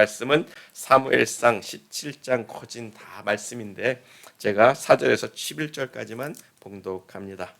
말씀은 사무엘상 17장 거진 다 말씀인데 제가 4절에서 11절까지만 봉독합니다.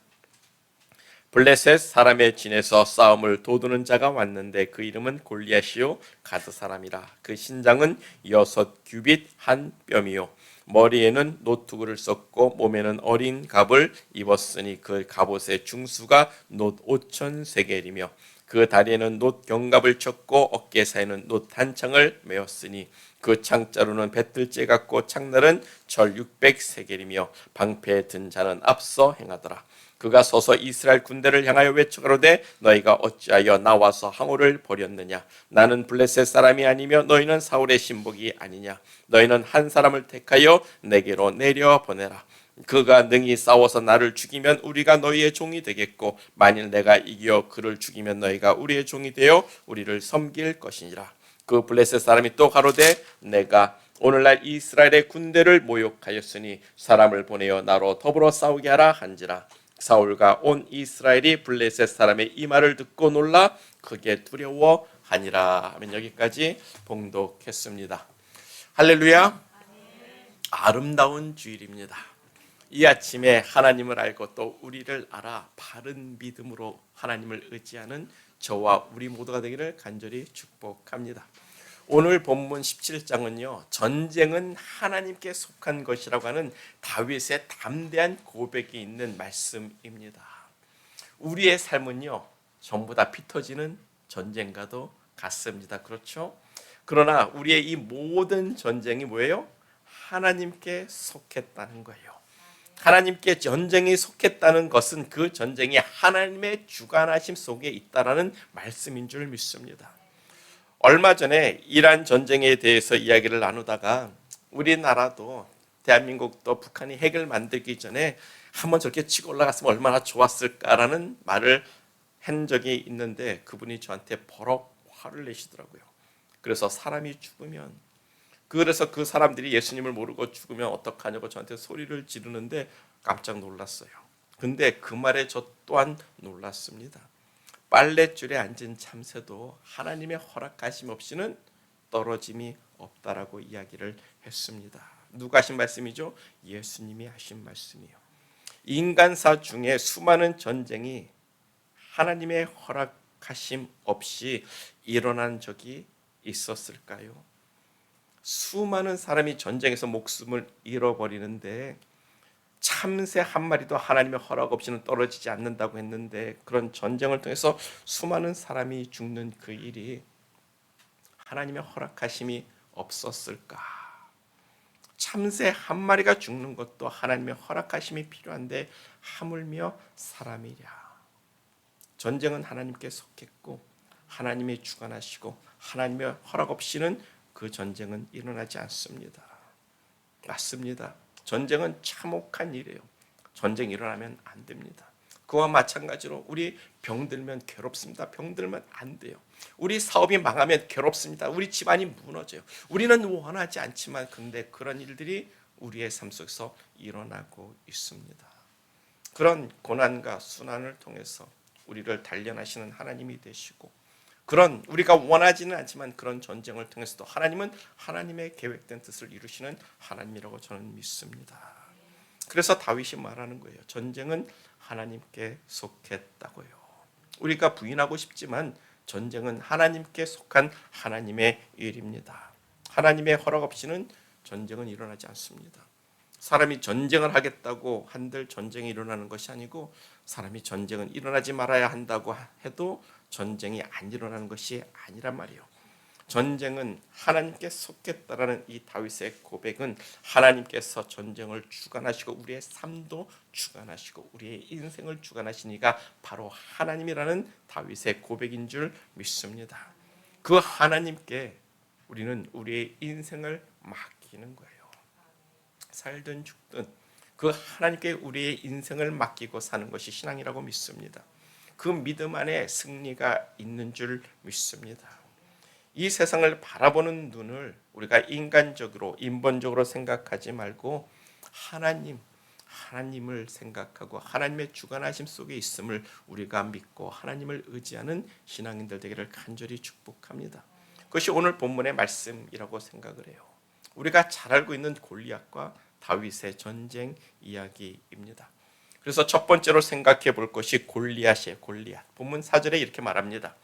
블레셋 사람의 진에서 싸움을 도두는 자가 왔는데 그 이름은 골리앗이요 가드 사람이라. 그 신장은 6규빗 한 뼘이요 머리에는 노투구를 썼고 몸에는 어린 갑을 입었으니 그 갑옷의 중수가 놋 5,000세겔이며 그 다리에는 놋 견갑을 쳤고 어깨 사이에는 놋 단창을 메었으니 그 창자루는 배틀째 같고 창날은 절 600세겔이며 방패에 든 자는 앞서 행하더라. 그가 서서 이스라엘 군대를 향하여 외쳐가로되 너희가 어찌하여 나와서 항우를 벌였느냐. 나는 블레셋 사람이 아니며 너희는 사울의 신복이 아니냐. 너희는 한 사람을 택하여 내게로 내려 보내라. 그가 능히 싸워서 나를 죽이면 우리가 너희의 종이 되겠고 만일 내가 이겨 그를 죽이면 너희가 우리의 종이 되어 우리를 섬길 것이니라. 그 블레셋 사람이 또 가로되 내가 오늘날 이스라엘의 군대를 모욕하였으니 사람을 보내어 나로 더불어 싸우게 하라 한지라. 사울과 온 이스라엘이 블레셋 사람의 이 말을 듣고 놀라 크게 두려워하니라. 하면 여기까지 봉독했습니다. 할렐루야. 아름다운 주일입니다. 이 아침에 하나님을 알고 또 우리를 알아 바른 믿음으로 하나님을 의지하는 저와 우리 모두가 되기를 간절히 축복합니다. 오늘 본문 17장은요, 전쟁은 하나님께 속한 것이라고 하는 다윗의 담대한 고백이 있는 말씀입니다. 우리의 삶은요, 전부 다 피 터지는 전쟁과도 같습니다. 그렇죠? 그러나 우리의 이 모든 전쟁이 뭐예요? 하나님께 속했다는 거예요. 하나님께 전쟁이 속했다는 것은 그 전쟁이 하나님의 주관하심 속에 있다라는 말씀인 줄 믿습니다. 얼마 전에 이란 전쟁에 대해서 이야기를 나누다가 우리나라도 대한민국도 북한이 핵을 만들기 전에 한번 저렇게 치고 올라갔으면 얼마나 좋았을까라는 말을 한 적이 있는데 그분이 저한테 버럭 화를 내시더라고요. 그래서 사람이 죽으면, 그래서 그 사람들이 예수님을 모르고 죽으면 어떡하냐고 저한테 소리를 지르는데 깜짝 놀랐어요. 근데 그 말에 저 또한 놀랐습니다. 빨랫줄에 앉은 참새도 하나님의 허락하심 없이는 떨어짐이 없다라고 이야기를 했습니다. 누가 하신 말씀이죠? 예수님이 하신 말씀이요. 인간사 중에 수많은 전쟁이 하나님의 허락하심 없이 일어난 적이 있었을까요? 수많은 사람이 전쟁에서 목숨을 잃어버리는데 참새 한 마리도 하나님의 허락 없이는 떨어지지 않는다고 했는데 그런 전쟁을 통해서 수많은 사람이 죽는 그 일이 하나님의 허락하심이 없었을까? 참새 한 마리가 죽는 것도 하나님의 허락하심이 필요한데 하물며 사람이랴. 전쟁은 하나님께 속했고 하나님이 주관하시고 하나님의 허락 없이는 그 전쟁은 일어나지 않습니다. 맞습니다. 전쟁은 참혹한 일이에요. 전쟁이 일어나면 안 됩니다. 그와 마찬가지로 우리 병들면 괴롭습니다. 병들면 안 돼요. 우리 사업이 망하면 괴롭습니다. 우리 집안이 무너져요. 우리는 원하지 않지만 근데 그런 일들이 우리의 삶 속에서 일어나고 있습니다. 그런 고난과 순환을 통해서 우리를 단련하시는 하나님이 되시고 그런 우리가 원하지는 않지만 그런 전쟁을 통해서도 하나님은 하나님의 계획된 뜻을 이루시는 하나님이라고 저는 믿습니다. 그래서 다윗이 말하는 거예요. 전쟁은 하나님께 속했다고요. 우리가 부인하고 싶지만 전쟁은 하나님께 속한 하나님의 일입니다. 하나님의 허락 없이는 전쟁은 일어나지 않습니다. 사람이 전쟁을 하겠다고 한들 전쟁이 일어나는 것이 아니고 사람이 전쟁은 일어나지 말아야 한다고 해도 전쟁이 안 일어나는 것이 아니란 말이에요. 전쟁은 하나님께 속했다라는 이 다윗의 고백은 하나님께서 전쟁을 주관하시고 우리의 삶도 주관하시고 우리의 인생을 주관하시니까 바로 하나님이라는 다윗의 고백인 줄 믿습니다. 그 하나님께 우리는 우리의 인생을 맡기는 거예요. 살든 죽든 그 하나님께 우리의 인생을 맡기고 사는 것이 신앙이라고 믿습니다. 그 믿음 안에 승리가 있는 줄 믿습니다. 이 세상을 바라보는 눈을 우리가 인간적으로 인본적으로 생각하지 말고 하나님을 생각하고 하나님의 주관하심 속에 있음을 우리가 믿고 하나님을 의지하는 신앙인들 되기를 간절히 축복합니다. 그것이 오늘 본문의 말씀이라고 생각을 해요. 우리가 잘 알고 있는 골리앗과 다윗의 전쟁 이야기입니다. 그래서 첫 번째로 생각해 볼 것이 골리앗이에요. 골리앗. 본문 4절에 이렇게 말합니다.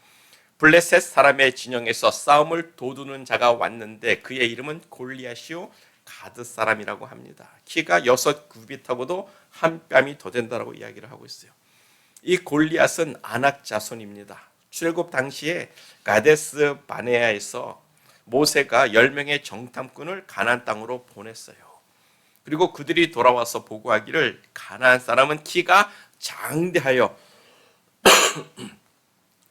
블레셋 사람의 진영에서 싸움을 도두는 자가 왔는데 그의 이름은 골리앗이요 가드 사람이라고 합니다. 키가 6규빗하고도 한 뼘이 더 된다라고 이야기를 하고 있어요. 이 골리앗은 아낙 자손입니다. 출애굽 당시에 가데스 바네아에서 모세가 10명의 정탐꾼을 가나안 땅으로 보냈어요. 그리고 그들이 돌아와서 보고하기를 가나안 사람은 키가 장대하여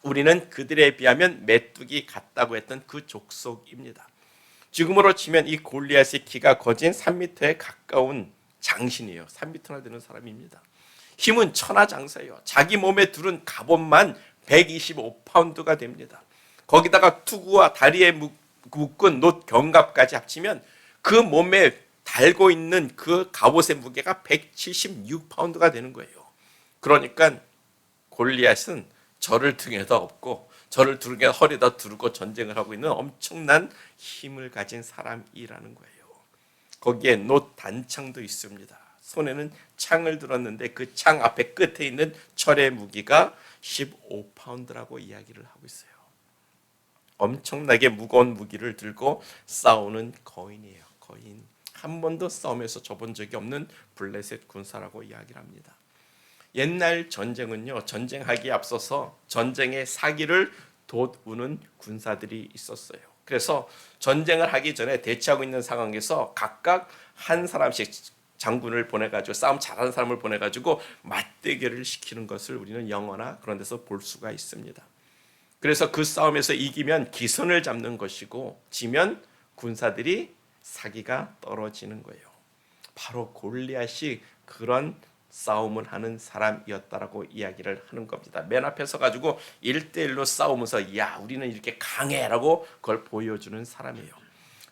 우리는 그들에 비하면 메뚜기 같다고 했던 그 족속입니다. 지금으로 치면 이 골리앗의 키가 거진 3m에 가까운 장신이에요. 3m나 되는 사람입니다. 힘은 천하장사예요. 자기 몸에 두른 갑옷만 125파운드가 됩니다. 거기다가 투구와 다리에 묶은 놋 견갑까지 합치면 그 몸에 달고 있는 그 갑옷의 무게가 176파운드가 되는 거예요. 그러니까 골리앗은 저를 등에다 업고 저를 등에 허리에다 두르고 전쟁을 하고 있는 엄청난 힘을 가진 사람이라는 거예요. 거기에 놋 단창도 있습니다. 손에는 창을 들었는데 그 창 앞에 끝에 있는 철의 무게가 15파운드라고 이야기를 하고 있어요. 엄청나게 무거운 무기를 들고 싸우는 거인이에요. 거인. 한 번도 싸움에서 져본 적이 없는 블레셋 군사라고 이야기를 합니다. 옛날 전쟁은요, 전쟁하기에 앞서서 전쟁의 사기를 돋우는 군사들이 있었어요. 그래서 전쟁을 하기 전에 대치하고 있는 상황에서 각각 한 사람씩 장군을 보내가지고 싸움 잘하는 사람을 보내가지고 맞대결을 시키는 것을 우리는 영화나 그런 데서 볼 수가 있습니다. 그래서 그 싸움에서 이기면 기선을 잡는 것이고 지면 군사들이 사기가 떨어지는 거예요. 바로 골리앗이 그런 싸움을 하는 사람이었다라고 이야기를 하는 겁니다. 맨 앞에 서가지고 1대1로 싸우면서 야 우리는 이렇게 강해라고 그걸 보여주는 사람이에요.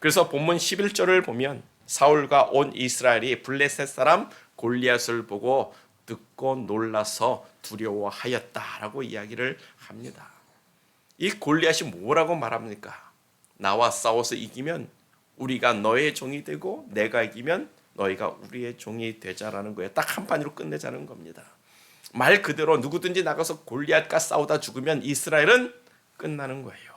그래서 본문 11절을 보면 사울과 온 이스라엘이 블레셋 사람 골리앗을 보고 듣고 놀라서 두려워하였다라고 이야기를 합니다. 이 골리앗이 뭐라고 말합니까? 나와 싸워서 이기면 우리가 너의 종이 되고 내가 이기면 너희가 우리의 종이 되자라는 거예요. 딱 한 판으로 끝내자는 겁니다. 말 그대로 누구든지 나가서 골리앗과 싸우다 죽으면 이스라엘은 끝나는 거예요.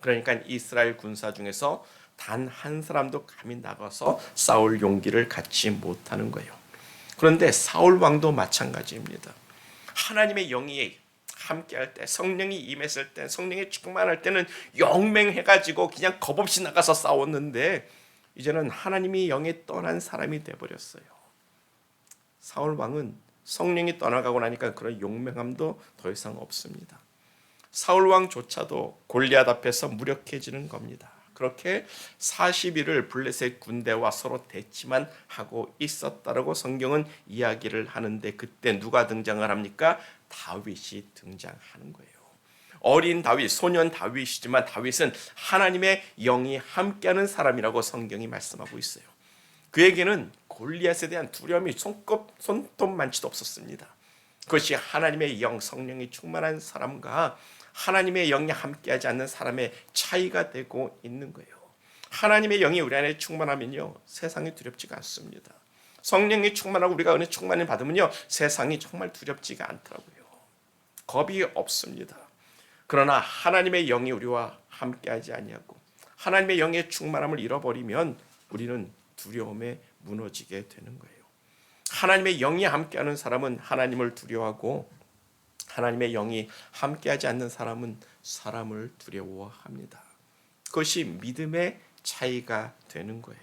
그러니까 이스라엘 군사 중에서 단 한 사람도 감히 나가서 싸울 용기를 갖지 못하는 거예요. 그런데 사울 왕도 마찬가지입니다. 하나님의 영이 함께할 때, 성령이 임했을 때, 성령이 충만할 때는 용맹해가지고 그냥 겁없이 나가서 싸웠는데 이제는 하나님이 영에 떠난 사람이 되어버렸어요. 사울 왕은 성령이 떠나가고 나니까 그런 용맹함도 더 이상 없습니다. 사울 왕조차도 골리앗 앞에서 무력해지는 겁니다. 그렇게 40일을 블레셋 군대와 서로 대치만 하고 있었다라고 성경은 이야기를 하는데 그때 누가 등장을 합니까? 다윗이 등장하는 거예요. 어린 다윗, 소년 다윗이지만 다윗은 하나님의 영이 함께하는 사람이라고 성경이 말씀하고 있어요. 그에게는 골리앗에 대한 두려움이 손톱만치도 없었습니다. 그것이 하나님의 영, 성령이 충만한 사람과 하나님의 영이 함께하지 않는 사람의 차이가 되고 있는 거예요. 하나님의 영이 우리 안에 충만하면요 세상이 두렵지가 않습니다. 성령이 충만하고 우리가 은혜 충만을 받으면요 세상이 정말 두렵지가 않더라고요. 겁이 없습니다. 그러나 하나님의 영이 우리와 함께하지 아니하고 하나님의 영의 충만함을 잃어버리면 우리는 두려움에 무너지게 되는 거예요. 하나님의 영이 함께하는 사람은 하나님을 두려워하고 하나님의 영이 함께하지 않는 사람은 사람을 두려워합니다. 그것이 믿음의 차이가 되는 거예요.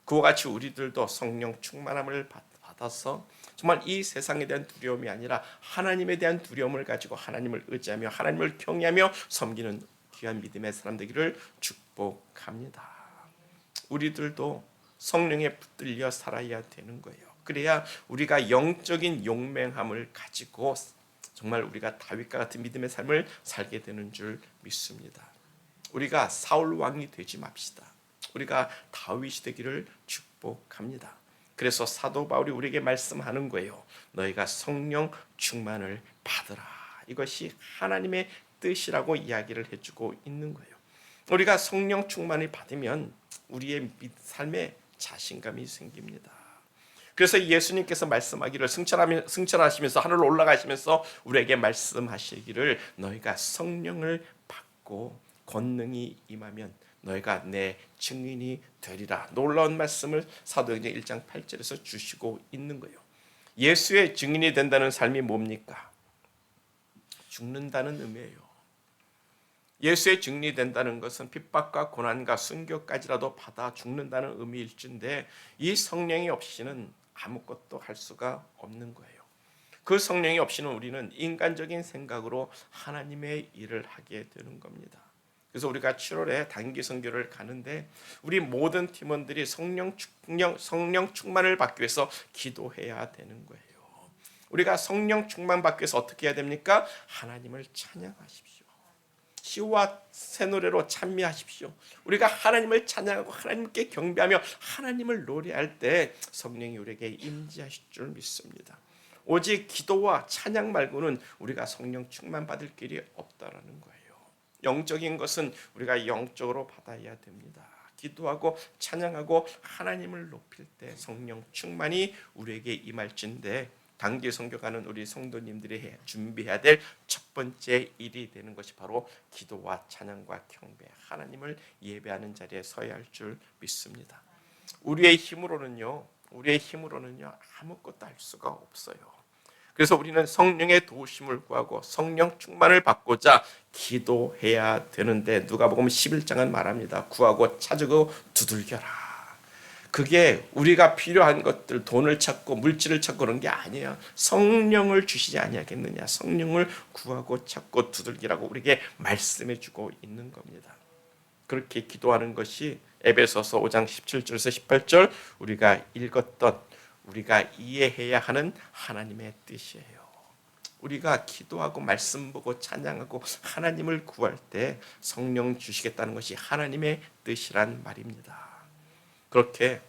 그와 같이 우리들도 성령 충만함을 받아서 정말 이 세상에 대한 두려움이 아니라 하나님에 대한 두려움을 가지고 하나님을 의지하며 하나님을 경외하며 섬기는 귀한 믿음의 사람 되기를 축복합니다. 우리들도 성령에 붙들려 살아야 되는 거예요. 그래야 우리가 영적인 용맹함을 가지고 정말 우리가 다윗과 같은 믿음의 삶을 살게 되는 줄 믿습니다. 우리가 사울 왕이 되지 맙시다. 우리가 다윗이 되기를 축복합니다. 그래서 사도 바울이 우리에게 말씀하는 거예요. 너희가 성령 충만을 받으라. 이것이 하나님의 뜻이라고 이야기를 해주고 있는 거예요. 우리가 성령 충만을 받으면 우리의 삶에 자신감이 생깁니다. 그래서 예수님께서 말씀하기를 승천하시면서 하늘로 올라가시면서 우리에게 말씀하시기를 너희가 성령을 받고 권능이 임하면 너희가 내 증인이 되리라. 놀라운 말씀을 사도행전 1장 8절에서 주시고 있는 거예요. 예수의 증인이 된다는 삶이 뭡니까? 죽는다는 의미예요. 예수의 증인이 된다는 것은 핍박과 고난과 순교까지라도 받아 죽는다는 의미일진데 이 성령이 없이는 아무것도 할 수가 없는 거예요. 그 성령이 없이는 우리는 인간적인 생각으로 하나님의 일을 하게 되는 겁니다. 그래서 우리가 7월에 단기 선교를 가는데 우리 모든 팀원들이 성령 충만을 받기 위해서 기도해야 되는 거예요. 우리가 성령 충만 받기 위해서 어떻게 해야 됩니까? 하나님을 찬양하십시오. 시와 새 노래로 찬미하십시오. 우리가 하나님을 찬양하고 하나님께 경배하며 하나님을 노래할 때 성령이 우리에게 임재하실 줄 믿습니다. 오직 기도와 찬양 말고는 우리가 성령 충만 받을 길이 없다라는 거예요. 영적인 것은 우리가 영적으로 받아야 됩니다. 기도하고 찬양하고 하나님을 높일 때 성령 충만이 우리에게 임할진데 단기 선교가는 우리 성도님들이 준비해야 될 첫 번째 일이 되는 것이 바로 기도와 찬양과 경배, 하나님을 예배하는 자리에 서야 할 줄 믿습니다. 우리의 힘으로는요 아무것도 할 수가 없어요. 그래서 우리는 성령의 도우심을 구하고 성령 충만을 받고자 기도해야 되는데 누가복음 11장은 말합니다. 구하고 찾으고 두들겨라. 그게 우리가 필요한 것들, 돈을 찾고 물질을 찾고 그런 게 아니에요. 성령을 주시지 아니하겠느냐. 성령을 구하고 찾고 두들기라고 우리에게 말씀해 주고 있는 겁니다. 그렇게 기도하는 것이 에베소서 5장 17절에서 18절 우리가 읽었던 우리가 이해해야 하는 하나님의 뜻이에요. 우리가 기도하고 말씀 보고 찬양하고 하나님을 구할 때 성령 주시겠다는 것이 하나님의 뜻이란 말입니다. 그렇게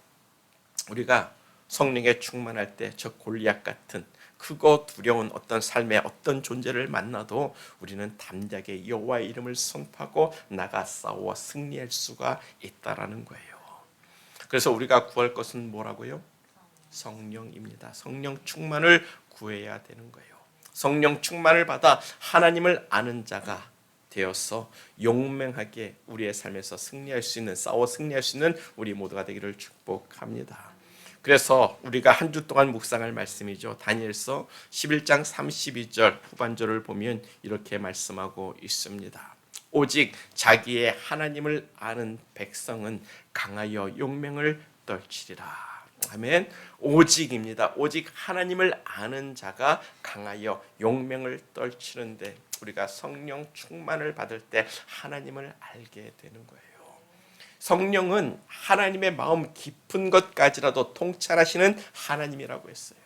우리가 성령에 충만할 때 저 골리앗 같은 크고 두려운 어떤 삶의 어떤 존재를 만나도 우리는 담대하게 여호와의 이름을 선포하고 나가 싸워 승리할 수가 있다라는 거예요. 그래서 우리가 구할 것은 뭐라고요? 성령입니다. 성령 충만을 구해야 되는 거예요. 성령 충만을 받아 하나님을 아는 자가 되어서 용맹하게 우리의 삶에서 승리할 수 있는, 싸워 승리할 수 있는 우리 모두가 되기를 축복합니다. 그래서 우리가 한 주 동안 묵상할 말씀이죠. 다니엘서 11장 32절 후반절을 보면 이렇게 말씀하고 있습니다. 오직 자기의 하나님을 아는 백성은 강하여 용맹을 떨치리라. 아멘. 오직입니다. 오직 하나님을 아는 자가 강하여 용맹을 떨치는데 우리가 성령 충만을 받을 때 하나님을 알게 되는 거예요. 성령은 하나님의 마음 깊은 것까지라도 통찰하시는 하나님이라고 했어요.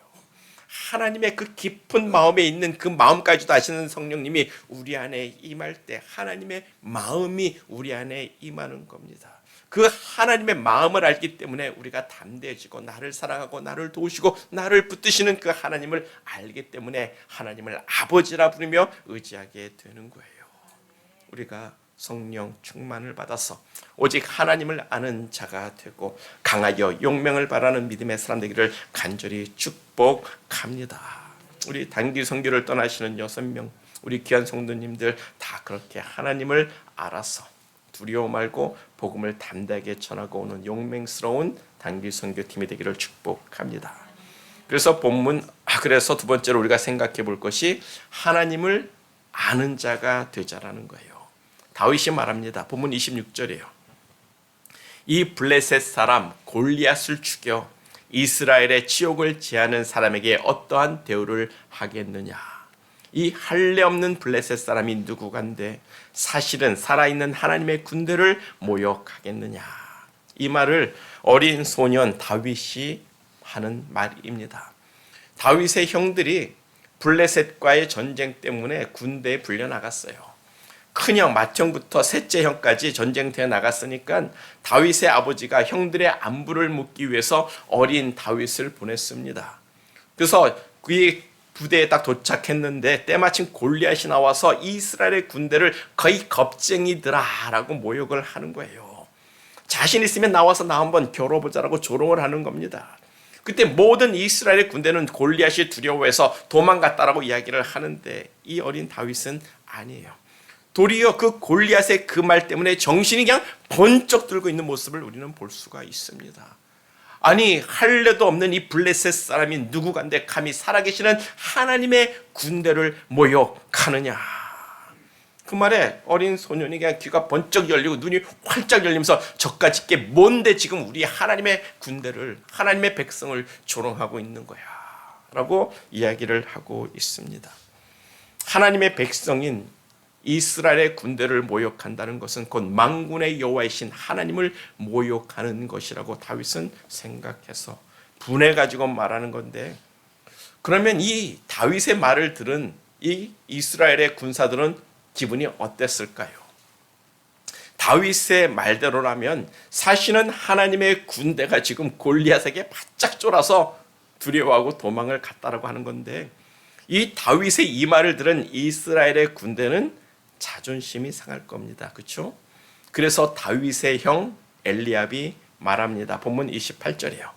하나님의 그 깊은 마음에 있는 그 마음까지도 아시는 성령님이 우리 안에 임할 때 하나님의 마음이 우리 안에 임하는 겁니다. 그 하나님의 마음을 알기 때문에 우리가 담대해지고 나를 사랑하고 나를 도우시고 나를 붙드시는 그 하나님을 알기 때문에 하나님을 아버지라 부르며 의지하게 되는 거예요. 우리가 성령 충만을 받아서 오직 하나님을 아는 자가 되고 강하여 용맹을 바라는 믿음의 사람 되기를 간절히 축복합니다. 우리 단기 선교를 떠나시는 6명 우리 귀한 성도님들 다 그렇게 하나님을 알아서 두려워 말고 복음을 담대하게 전하고 오는 용맹스러운 단기 선교팀이 되기를 축복합니다. 그래서 그래서 두 번째로 우리가 생각해 볼 것이 하나님을 아는 자가 되자라는 거예요. 다윗이 말합니다. 본문 26절이에요. 이 블레셋 사람 골리앗을 죽여 이스라엘의 치욕을 제하는 사람에게 어떠한 대우를 하겠느냐. 이 할례 없는 블레셋 사람이 누구간데 사실은 살아있는 하나님의 군대를 모욕하겠느냐. 이 말을 어린 소년 다윗이 하는 말입니다. 다윗의 형들이 블레셋과의 전쟁 때문에 군대에 불려나갔어요. 큰형 맏형부터 셋째 형까지 전쟁터에 나갔으니까 다윗의 아버지가 형들의 안부를 묻기 위해서 어린 다윗을 보냈습니다. 그래서 그의 부대에 딱 도착했는데 때마침 골리앗이 나와서 이스라엘의 군대를 거의 겁쟁이들아라고 모욕을 하는 거예요. 자신 있으면 나와서 나 한번 겨뤄보자라고 조롱을 하는 겁니다. 그때 모든 이스라엘의 군대는 골리앗이 두려워해서 도망갔다라고 이야기를 하는데 이 어린 다윗은 아니에요. 도리어 그 골리앗의 그 말 때문에 정신이 그냥 번쩍 들고 있는 모습을 우리는 볼 수가 있습니다. 아니 할례도 없는 이 블레셋 사람이 누구간데 감히 살아계시는 하나님의 군대를 모욕하느냐. 그 말에 어린 소년이 그냥 귀가 번쩍 열리고 눈이 활짝 열리면서 저까짓 게 뭔데 지금 우리 하나님의 군대를, 하나님의 백성을 조롱하고 있는 거야 라고 이야기를 하고 있습니다. 하나님의 백성인 이스라엘의 군대를 모욕한다는 것은 곧 만군의 여호와이신 하나님을 모욕하는 것이라고 다윗은 생각해서 분해가지고 말하는 건데, 그러면 이 다윗의 말을 들은 이 이스라엘의 군사들은 기분이 어땠을까요? 다윗의 말대로라면 사실은 하나님의 군대가 지금 골리앗에게 바짝 쫄아서 두려워하고 도망을 갔다라고 하는 건데, 이 다윗의 이 말을 들은 이스라엘의 군대는 자존심이 상할 겁니다. 그렇죠? 그래서 다윗의 형 엘리압이 말합니다. 본문 28절이에요.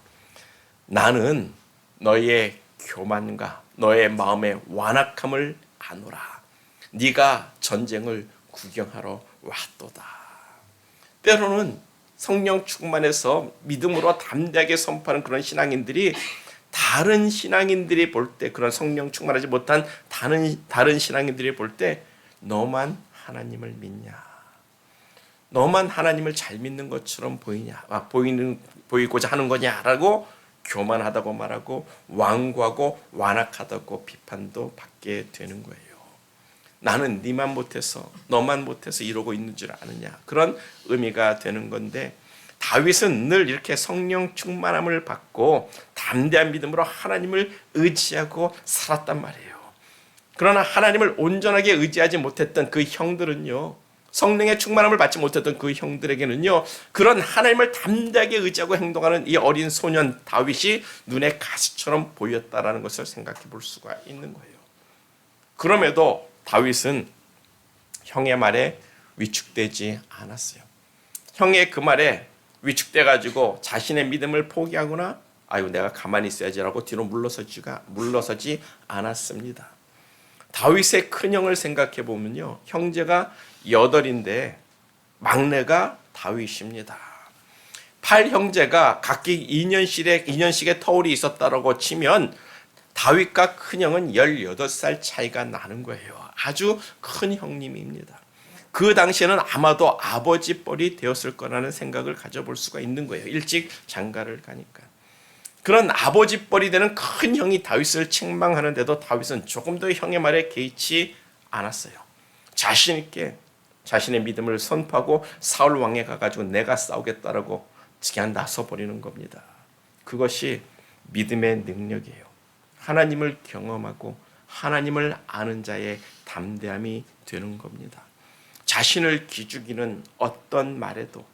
나는 너의 교만과 너의 마음의 완악함을 아노라. 네가 전쟁을 구경하러 왔도다. 때로는 성령 충만해서 믿음으로 담대하게 선포하는 그런 신앙인들이 다른 신앙인들이 볼 때, 그런 성령 충만하지 못한 다른 신앙인들이 볼 때 너만 하나님을 믿냐, 너만 하나님을 잘 믿는 것처럼 보이고자 하는 거냐라고 교만하다고 말하고 완고하고 완악하다고 비판도 받게 되는 거예요. 나는 네만 못해서 너만 못해서 이러고 있는 줄 아느냐, 그런 의미가 되는 건데, 다윗은 늘 이렇게 성령 충만함을 받고 담대한 믿음으로 하나님을 의지하고 살았단 말이에요. 그러나 하나님을 온전하게 의지하지 못했던 그 형들은요, 성령의 충만함을 받지 못했던 그 형들에게는요, 그런 하나님을 담대하게 의지하고 행동하는 이 어린 소년 다윗이 눈에 가시처럼 보였다라는 것을 생각해 볼 수가 있는 거예요. 그럼에도 다윗은 형의 말에 위축되지 않았어요. 형의 그 말에 위축돼 가지고 자신의 믿음을 포기하거나 아유 내가 가만히 있어야지라고 뒤로 물러서지 않았습니다. 다윗의 큰형을 생각해 보면요, 형제가 8인데 막내가 다윗입니다. 8형제가 각기 2년씩의 터울이 있었다라고 치면 다윗과 큰형은 18살 차이가 나는 거예요. 아주 큰 형님입니다. 그 당시에는 아마도 아버지 뻘이 되었을 거라는 생각을 가져볼 수가 있는 거예요. 일찍 장가를 가니까. 그런 아버지 뻘이 되는 큰 형이 다윗을 책망하는데도 다윗은 조금 더 형의 말에 개의치 않았어요. 자신 있게 자신의 믿음을 선포하고 사울 왕에 가가지고 내가 싸우겠다라고 그냥 나서버리는 겁니다. 그것이 믿음의 능력이에요. 하나님을 경험하고 하나님을 아는 자의 담대함이 되는 겁니다. 자신을 기죽이는 어떤 말에도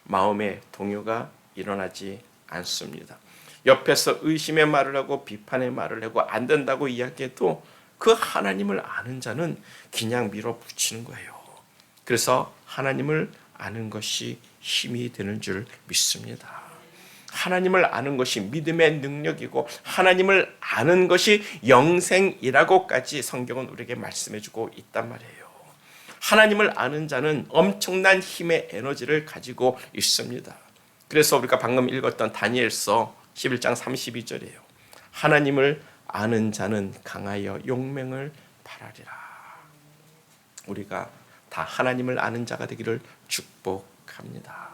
마음의 동요가 일어나지 않습니다. 옆에서 의심의 말을 하고 비판의 말을 하고 안 된다고 이야기해도 그 하나님을 아는 자는 그냥 밀어붙이는 거예요. 그래서 하나님을 아는 것이 힘이 되는 줄 믿습니다. 하나님을 아는 것이 믿음의 능력이고 하나님을 아는 것이 영생이라고까지 성경은 우리에게 말씀해주고 있단 말이에요. 하나님을 아는 자는 엄청난 힘의 에너지를 가지고 있습니다. 그래서 우리가 방금 읽었던 다니엘서 11장 32절이에요. 하나님을 아는 자는 강하여 용맹을 발하리라. 우리가 다 하나님을 아는 자가 되기를 축복합니다.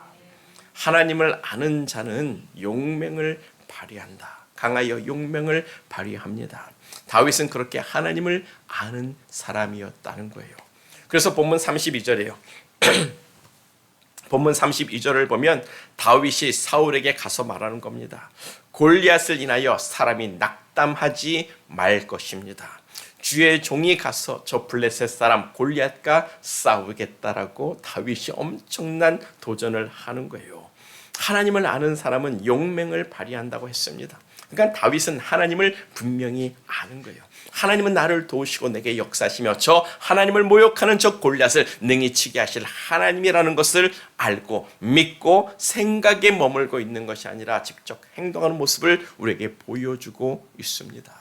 하나님을 아는 자는 용맹을 발휘한다. 강하여 용맹을 발휘합니다. 다윗은 그렇게 하나님을 아는 사람이었다는 거예요. 그래서 본문 32절이에요. 본문 32절을 보면 다윗이 사울에게 가서 말하는 겁니다. 골리앗을 인하여 사람이 낙담하지 말 것입니다. 주의 종이 가서 저 블레셋 사람 골리앗과 싸우겠다라고 다윗이 엄청난 도전을 하는 거예요. 하나님을 아는 사람은 용맹을 발휘한다고 했습니다. 그러니까 다윗은 하나님을 분명히 아는 거예요. 하나님은 나를 도우시고 내게 역사하시며 저 하나님을 모욕하는 저 골리앗을 능히 치게 하실 하나님이라는 것을 알고 믿고 생각에 머물고 있는 것이 아니라 직접 행동하는 모습을 우리에게 보여주고 있습니다.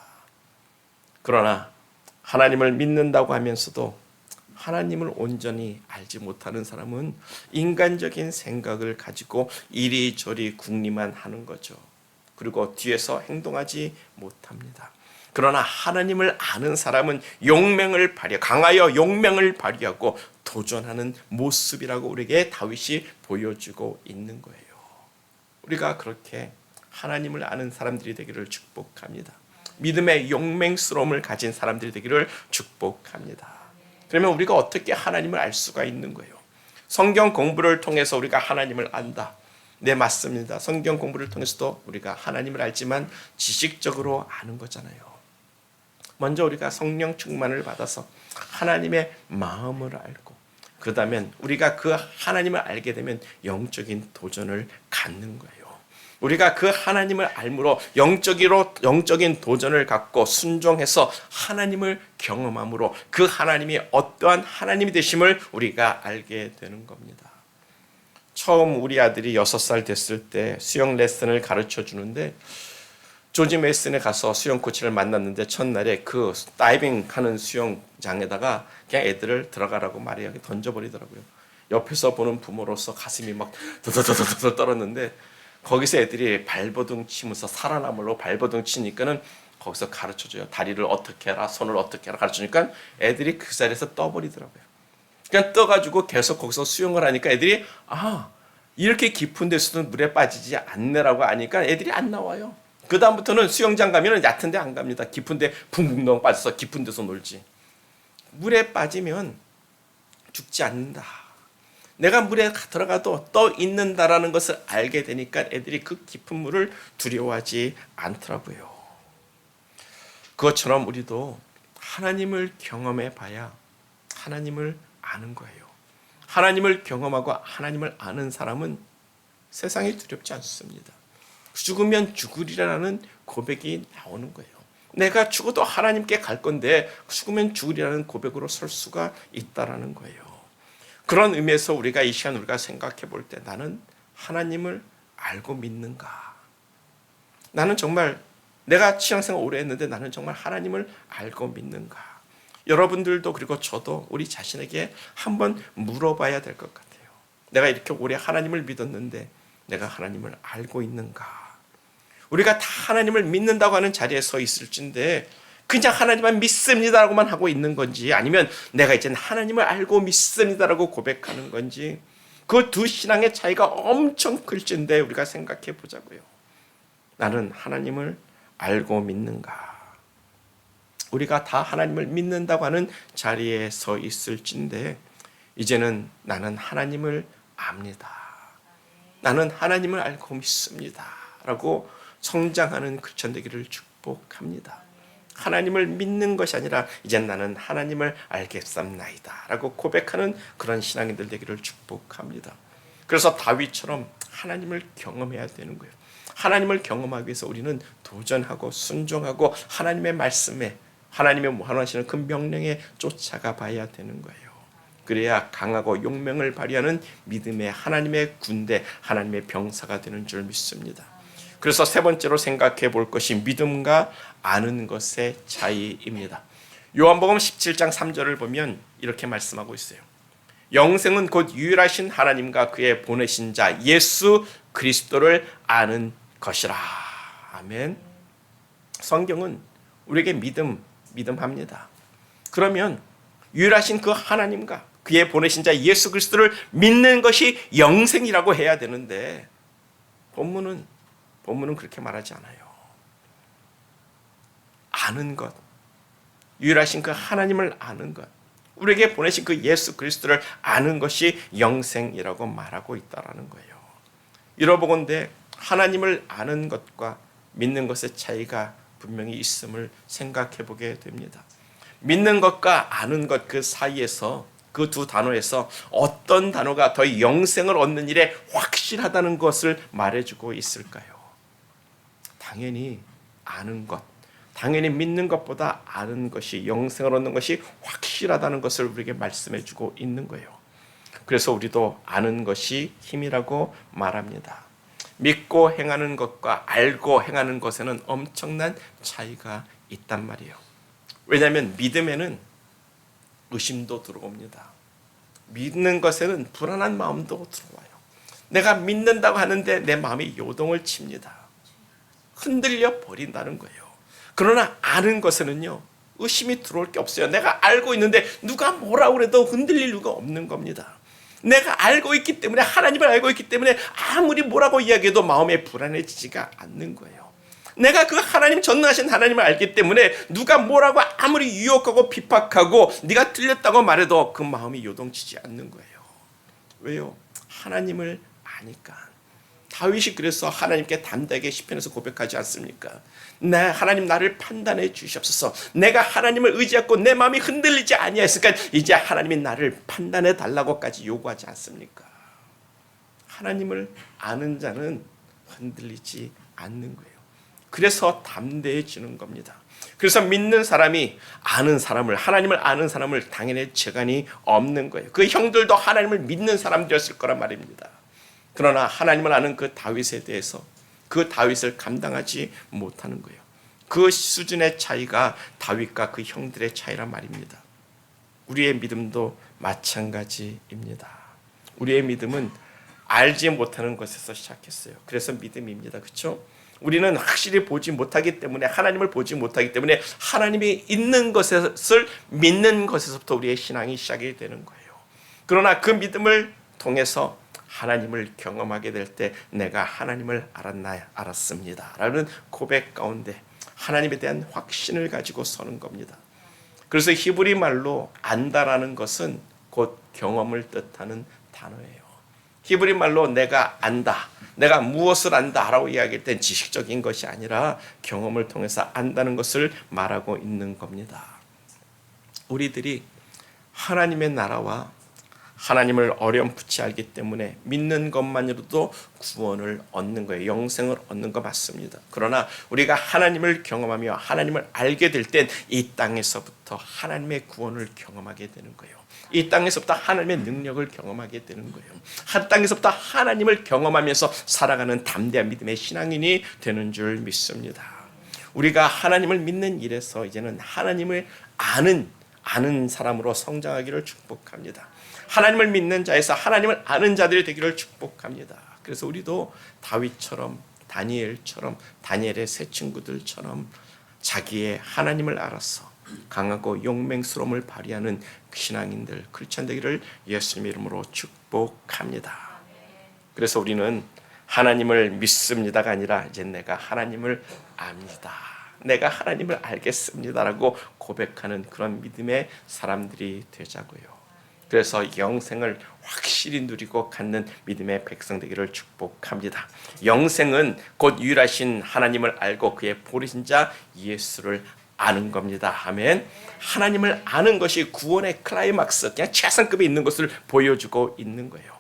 그러나 하나님을 믿는다고 하면서도 하나님을 온전히 알지 못하는 사람은 인간적인 생각을 가지고 이리저리 궁리만 하는 거죠. 그리고 뒤에서 행동하지 못합니다. 그러나 하나님을 아는 사람은 강하여 용맹을 발휘하고 도전하는 모습이라고 우리에게 다윗이 보여주고 있는 거예요. 우리가 그렇게 하나님을 아는 사람들이 되기를 축복합니다. 믿음의 용맹스러움을 가진 사람들이 되기를 축복합니다. 그러면 우리가 어떻게 하나님을 알 수가 있는 거예요? 성경 공부를 통해서 우리가 하나님을 안다. 네, 맞습니다. 성경 공부를 통해서도 우리가 하나님을 알지만 지식적으로 아는 거잖아요. 먼저 우리가 성령 충만을 받아서 하나님의 마음을 알고 그 다음에 우리가 그 하나님을 알게 되면 영적인 도전을 갖는 거예요. 우리가 그 하나님을 알므로 영적인 도전을 갖고 순종해서 하나님을 경험함으로 그 하나님이 어떠한 하나님이 되심을 우리가 알게 되는 겁니다. 처음 우리 아들이 6살 됐을 때 수영 레슨을 가르쳐 주는데 조지 메이슨에 가서 수영 코치를 만났는데 첫날에 그 다이빙 하는 수영장에다가 그냥 애들을 들어가라고 말이야 던져버리더라고요. 옆에서 보는 부모로서 가슴이 막 더더더더더 떨었는데 거기서 애들이 발버둥 치면서 살아남으려고 발버둥 치니까는 거기서 가르쳐줘요. 다리를 어떻게 해라, 손을 어떻게 해라 가르쳐주니까 애들이 그 자리에서 떠버리더라고요. 그냥 떠가지고 계속 거기서 수영을 하니까 애들이 이렇게 깊은 데서도 물에 빠지지 않네라고 아니까 애들이 안 나와요. 그 다음부터는 수영장 가면 얕은 데 안 갑니다. 깊은 데 붕붕 넘어 빠져서 깊은 데서 놀지. 물에 빠지면 죽지 않는다. 내가 물에 들어가도 떠 있는다라는 것을 알게 되니까 애들이 그 깊은 물을 두려워하지 않더라고요. 그것처럼 우리도 하나님을 경험해 봐야 하나님을 아는 거예요. 하나님을 경험하고 하나님을 아는 사람은 세상이 두렵지 않습니다. 죽으면 죽으리라는 고백이 나오는 거예요. 내가 죽어도 하나님께 갈 건데 죽으면 죽으리라는 고백으로 설 수가 있다라는 거예요. 그런 의미에서 우리가 이 시간 우리가 생각해 볼 때 나는 하나님을 알고 믿는가? 나는 정말 내가 신앙생활 오래 했는데 나는 정말 하나님을 알고 믿는가? 여러분들도 그리고 저도 우리 자신에게 한번 물어봐야 될 것 같아요. 내가 이렇게 오래 하나님을 믿었는데 내가 하나님을 알고 있는가? 우리가 다 하나님을 믿는다고 하는 자리에 서 있을진데 그냥 하나님만 믿습니다라고만 하고 있는 건지 아니면 내가 이제는 하나님을 알고 믿습니다라고 고백하는 건지 그 두 신앙의 차이가 엄청 클진데 우리가 생각해 보자고요. 나는 하나님을 알고 믿는가? 우리가 다 하나님을 믿는다고 하는 자리에 서 있을진데 이제는 나는 하나님을 압니다. 나는 하나님을 알고 믿습니다. 라고 성장하는 크리스천 되기를 축복합니다. 하나님을 믿는 것이 아니라 이제 나는 하나님을 알겠습나이다 라고 고백하는 그런 신앙인들 되기를 축복합니다. 그래서 다윗처럼 하나님을 경험해야 되는 거예요. 하나님을 경험하기 위해서 우리는 도전하고 순종하고 하나님의 말씀에 하나님의 원하시는 그 명령에 쫓아가 봐야 되는 거예요. 그래야 강하고 용맹을 발휘하는 믿음의 하나님의 군대, 하나님의 병사가 되는 줄 믿습니다. 그래서 세 번째로 생각해 볼 것이 믿음과 아는 것의 차이입니다. 요한복음 17장 3절을 보면 이렇게 말씀하고 있어요. 영생은 곧 유일하신 하나님과 그의 보내신 자 예수 그리스도를 아는 것이라. 아멘. 성경은 우리에게 믿음합니다. 그러면 유일하신 그 하나님과 그의 보내신 자 예수 그리스도를 믿는 것이 영생이라고 해야 되는데 본문은 그렇게 말하지 않아요. 아는 것, 유일하신 그 하나님을 아는 것, 우리에게 보내신 그 예수 그리스도를 아는 것이 영생이라고 말하고 있다라는 거예요. 이러보건대 하나님을 아는 것과 믿는 것의 차이가 분명히 있음을 생각해 보게 됩니다. 믿는 것과 아는 것 그 사이에서 그 두 단어에서 어떤 단어가 더 영생을 얻는 일에 확실하다는 것을 말해주고 있을까요? 당연히 아는 것, 당연히 믿는 것보다 아는 것이, 영생을 얻는 것이 확실하다는 것을 우리에게 말씀해 주고 있는 거예요. 그래서 우리도 아는 것이 힘이라고 말합니다. 믿고 행하는 것과 알고 행하는 것에는 엄청난 차이가 있단 말이에요. 왜냐하면 믿음에는 의심도 들어옵니다. 믿는 것에는 불안한 마음도 들어와요. 내가 믿는다고 하는데 내 마음이 요동을 칩니다. 흔들려 버린다는 거예요. 그러나 아는 것에는요, 의심이 들어올 게 없어요. 내가 알고 있는데 누가 뭐라고 해도 흔들릴 이유가 없는 겁니다. 내가 알고 있기 때문에, 하나님을 알고 있기 때문에 아무리 뭐라고 이야기해도 마음에 불안해지지가 않는 거예요. 내가 그 하나님, 전능하신 하나님을 알기 때문에 누가 뭐라고 아무리 유혹하고 비박하고 네가 틀렸다고 말해도 그 마음이 요동치지 않는 거예요. 왜요? 하나님을 아니까. 다윗이 그래서 하나님께 담대하게 시편에서 고백하지 않습니까? 하나님 나를 판단해 주시옵소서. 내가 하나님을 의지하고 내 마음이 흔들리지 아니하였으니까 이제 하나님이 나를 판단해 달라고까지 요구하지 않습니까? 하나님을 아는 자는 흔들리지 않는 거예요. 그래서 담대해지는 겁니다. 그래서 믿는 사람이 아는 사람을, 하나님을 아는 사람을 당연히 재간이 없는 거예요. 그 형들도 하나님을 믿는 사람들이었을 거란 말입니다. 그러나 하나님을 아는 그 다윗에 대해서 그 다윗을 감당하지 못하는 거예요. 그 수준의 차이가 다윗과 그 형들의 차이란 말입니다. 우리의 믿음도 마찬가지입니다. 우리의 믿음은 알지 못하는 것에서 시작했어요. 그래서 믿음입니다. 그렇죠? 우리는 확실히 보지 못하기 때문에, 하나님을 보지 못하기 때문에 하나님이 있는 것을 믿는 것에서부터 우리의 신앙이 시작이 되는 거예요. 그러나 그 믿음을 통해서 하나님을 경험하게 될 때 내가 하나님을 알았습니다 라는 고백 가운데 하나님에 대한 확신을 가지고 서는 겁니다. 그래서 히브리 말로 안다라는 것은 곧 경험을 뜻하는 단어예요. 히브리 말로 내가 안다, 내가 무엇을 안다라고 이야기할 땐 지식적인 것이 아니라 경험을 통해서 안다는 것을 말하고 있는 겁니다. 우리들이 하나님의 나라와 하나님을 어렴풋이 알기 때문에 믿는 것만으로도 구원을 얻는 거예요. 영생을 얻는 거 맞습니다. 그러나 우리가 하나님을 경험하며 하나님을 알게 될 땐 이 땅에서부터 하나님의 구원을 경험하게 되는 거예요. 이 땅에서부터 하나님의 능력을 경험하게 되는 거예요. 한 땅에서부터 하나님을 경험하면서 살아가는 담대한 믿음의 신앙인이 되는 줄 믿습니다. 우리가 하나님을 믿는 일에서 이제는 하나님을 아는 사람으로 성장하기를 축복합니다. 하나님을 믿는 자에서 하나님을 아는 자들이 되기를 축복합니다. 그래서 우리도 다윗처럼, 다니엘처럼, 다니엘의 세 친구들처럼 자기의 하나님을 알아서 강하고 용맹스러움을 발휘하는 신앙인들, 크리스찬 되기를 예수님의 이름으로 축복합니다. 그래서 우리는 하나님을 믿습니다가 아니라 이제 내가 하나님을 압니다, 내가 하나님을 알겠습니다라고 고백하는 그런 믿음의 사람들이 되자고요. 그래서 영생을 확실히 누리고 갖는 믿음의 백성 되기를 축복합니다. 영생은 곧 유일하신 하나님을 알고 그의 보내신 자 예수를 아는 겁니다. 아멘. 하나님을 아는 것이 구원의 클라이막스, 그냥 최상급에 있는 것을 보여주고 있는 거예요.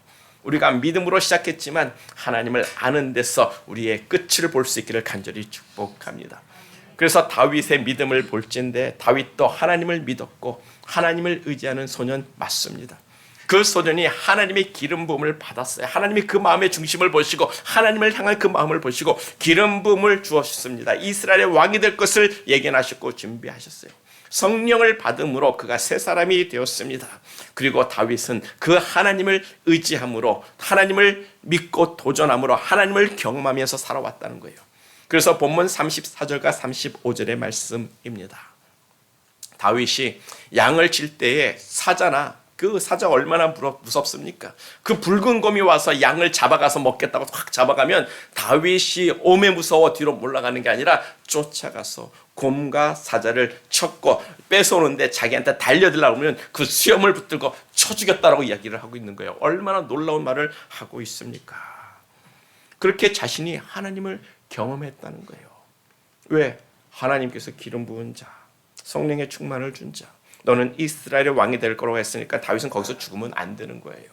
우리가 믿음으로 시작했지만 하나님을 아는 데서 우리의 끝을 볼 수 있기를 간절히 축복합니다. 그래서 다윗의 믿음을 볼진데 다윗도 하나님을 믿었고 하나님을 의지하는 소년 맞습니다. 그 소년이 하나님의 기름 부음을 받았어요. 하나님이 그 마음의 중심을 보시고 하나님을 향한 그 마음을 보시고 기름 부음을 주었습니다. 이스라엘의 왕이 될 것을 예견하셨고 준비하셨어요. 성령을 받음으로 그가 새 사람이 되었습니다. 그리고 다윗은 그 하나님을 의지함으로, 하나님을 믿고 도전함으로 하나님을 경험하면서 살아왔다는 거예요. 그래서 본문 34절과 35절의 말씀입니다. 다윗이 양을 칠 때에 사자나, 그 사자가 얼마나 무섭습니까? 그 붉은 곰이 와서 양을 잡아가서 먹겠다고 확 잡아가면 다윗이 오매 무서워 뒤로 몰아가는 게 아니라 쫓아가서 곰과 사자를 쳤고 뺏어오는데 자기한테 달려들라고 하면 그 수염을 붙들고 쳐 죽였다라고 이야기를 하고 있는 거예요. 얼마나 놀라운 말을 하고 있습니까? 그렇게 자신이 하나님을 경험했다는 거예요. 왜? 하나님께서 기름 부은 자, 성령의 충만을 준 자, 너는 이스라엘의 왕이 될 거라고 했으니까 다윗은 거기서 죽으면 안 되는 거예요.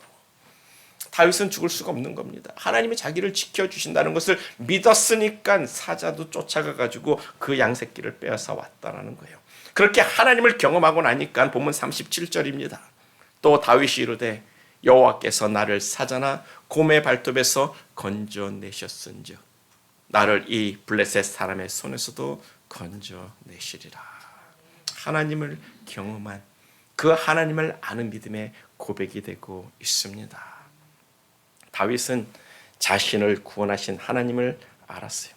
다윗은 죽을 수가 없는 겁니다. 하나님이 자기를 지켜주신다는 것을 믿었으니까 사자도 쫓아가 가지고 그 양새끼를 빼앗아 왔다라는 거예요. 그렇게 하나님을 경험하고 나니까 본문 37절입니다. 또 다윗이 이르되 여호와께서 나를 사자나 곰의 발톱에서 건져내셨은즉 나를 이 블레셋 사람의 손에서도 건져내시리라. 하나님을 경험한 그 하나님을 아는 믿음의 고백이 되고 있습니다. 다윗은 자신을 구원하신 하나님을 알았어요.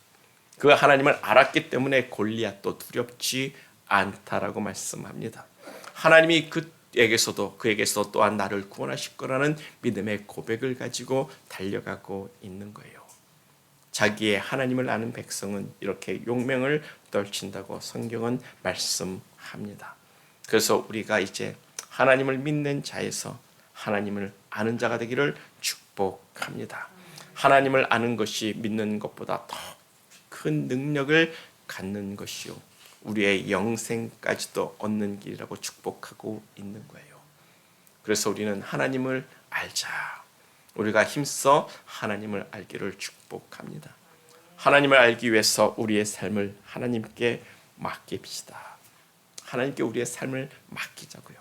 그 하나님을 알았기 때문에 골리앗도 두렵지 않다라고 말씀합니다. 하나님이 그에게서도 또한 나를 구원하실 거라는 믿음의 고백을 가지고 달려가고 있는 거예요. 자기의 하나님을 아는 백성은 이렇게 용맹을 떨친다고 성경은 말씀합니다. 그래서 우리가 이제 하나님을 믿는 자에서 하나님을 아는 자가 되기를 축복합니다. 하나님을 아는 것이 믿는 것보다 더 큰 능력을 갖는 것이요 우리의 영생까지도 얻는 길이라고 축복하고 있는 거예요. 그래서 우리는 하나님을 알자. 우리가 힘써 하나님을 알기를 축복합니다. 하나님을 알기 위해서 우리의 삶을 하나님께 맡깁시다. 하나님께 우리의 삶을 맡기자고요.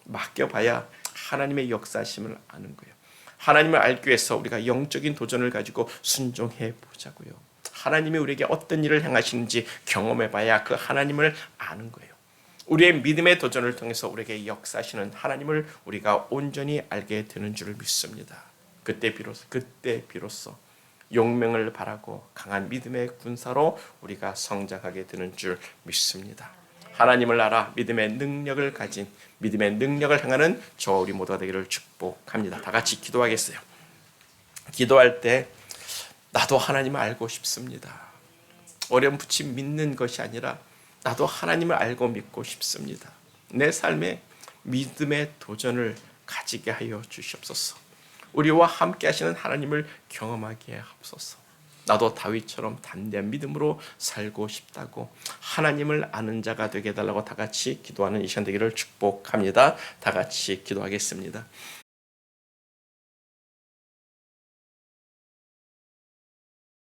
맡겨봐야 하나님의 역사심을 아는 거예요. 하나님을 알기 위해서 우리가 영적인 도전을 가지고 순종해 보자고요. 하나님이 우리에게 어떤 일을 행하시는지 경험해봐야 그 하나님을 아는 거예요. 우리의 믿음의 도전을 통해서 우리에게 역사하시는 하나님을 우리가 온전히 알게 되는 줄을 믿습니다. 그때 비로소 용맹을 바라고 강한 믿음의 군사로 우리가 성장하게 되는 줄 믿습니다. 하나님을 알아 믿음의 능력을 가진 믿음의 능력을 행하는 저와 우리 모두가 되기를 축복합니다. 다 같이 기도하겠어요. 기도할 때 나도 하나님을 알고 싶습니다. 어렴풋이 믿는 것이 아니라 나도 하나님을 알고 믿고 싶습니다. 내 삶에 믿음의 도전을 가지게 하여 주시옵소서. 우리와 함께 하시는 하나님을 경험하게 하옵소서. 나도 다윗처럼 담대한 믿음으로 살고 싶다고 하나님을 아는 자가 되게 해달라고 다 같이 기도하는 이 시간 되기를 축복합니다. 다 같이 기도하겠습니다.